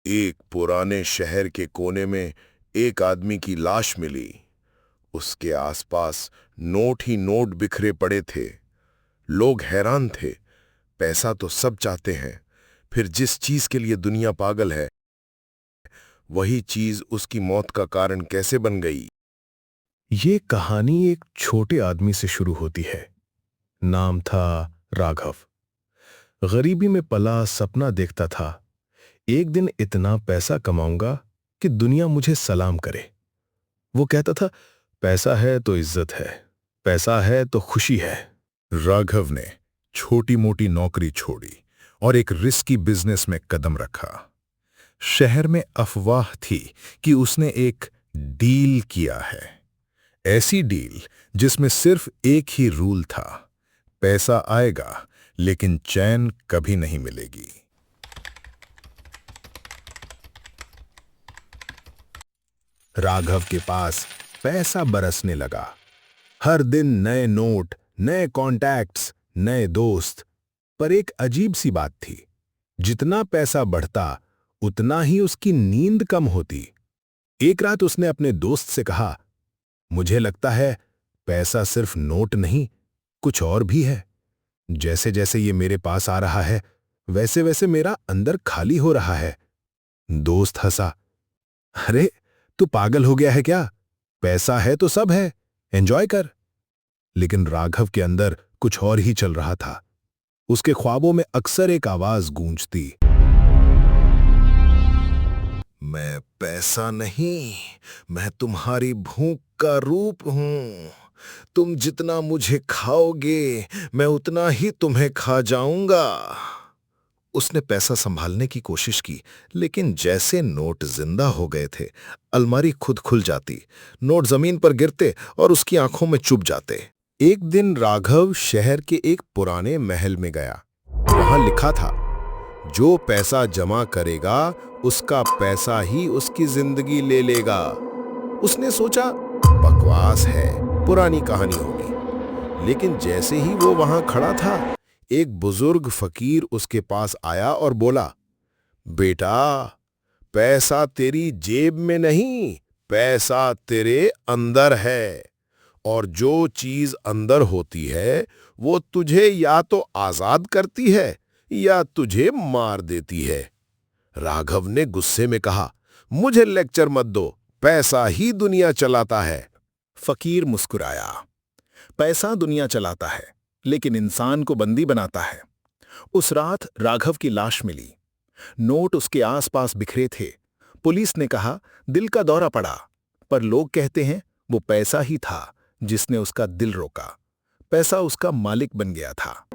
एक पुराने शहर के कोने में एक आदमी की लाश मिली। उसके आसपास नोट ही नोट बिखरे पड़े थे। लोग हैरान थे। पैसा तो सब चाहते हैं, फिर जिस चीज के लिए दुनिया पागल है, वही चीज उसकी मौत का कारण कैसे बन गई? ये कहानी एक छोटे आदमी से शुरू होती है। नाम था राघव। गरीबी में पला सपना देखता था, एक दिन इतना पैसा कमाऊंगा कि दुनिया मुझे सलाम करे। वो कहता था, पैसा है तो इज्जत है, पैसा है तो खुशी है। राघव ने छोटी मोटी नौकरी छोड़ी और एक रिस्की बिजनेस में कदम रखा। शहर में अफवाह थी कि उसने एक डील किया है। ऐसी डील जिसमें सिर्फ एक ही रूल था, पैसा आएगा लेकिन चैन कभी नहीं मिलेगी। राघव के पास पैसा बरसने लगा। हर दिन नए नोट, नए कॉन्टैक्ट्स, नए दोस्त। पर एक अजीब सी बात थी, जितना पैसा बढ़ता उतना ही उसकी नींद कम होती। एक रात उसने अपने दोस्त से कहा, मुझे लगता है पैसा सिर्फ नोट नहीं, कुछ और भी है। जैसे जैसे ये मेरे पास आ रहा है, वैसे वैसे मेरा अंदर खाली हो रहा है। दोस्त हंसा, अरे तू पागल हो गया है क्या? पैसा है तो सब है, एंजॉय कर। लेकिन राघव के अंदर कुछ और ही चल रहा था। उसके ख्वाबों में अक्सर एक आवाज गूंजती, मैं पैसा नहीं, मैं तुम्हारी भूख का रूप हूं। तुम जितना मुझे खाओगे, मैं उतना ही तुम्हें खा जाऊंगा। उसने पैसा संभालने की कोशिश की, लेकिन जैसे नोट जिंदा हो गए थे, अलमारी खुद खुल जाती, नोट जमीन पर गिरते और उसकी आंखों में चुभ जाते। एक दिन राघव शहर के एक पुराने महल में गया। वहां लिखा था, जो पैसा जमा करेगा उसका पैसा ही उसकी जिंदगी ले लेगा। उसने सोचा, बकवास है, पुरानी कहानी होगी। लेकिन जैसे ही वो वहां खड़ा था, एक बुजुर्ग फकीर उसके पास आया और बोला, बेटा, पैसा तेरी जेब में नहीं, पैसा तेरे अंदर है। और जो चीज अंदर होती है, वो तुझे या तो आजाद करती है या तुझे मार देती है। राघव ने गुस्से में कहा, मुझे लेक्चर मत दो, पैसा ही दुनिया चलाता है। फकीर मुस्कुराया, पैसा दुनिया चलाता है, लेकिन इंसान को बंदी बनाता है। उस रात राघव की लाश मिली। नोट उसके आसपास बिखरे थे। पुलिस ने कहा, दिल का दौरा पड़ा। पर लोग कहते हैं वो पैसा ही था जिसने उसका दिल रोका। पैसा उसका मालिक बन गया था।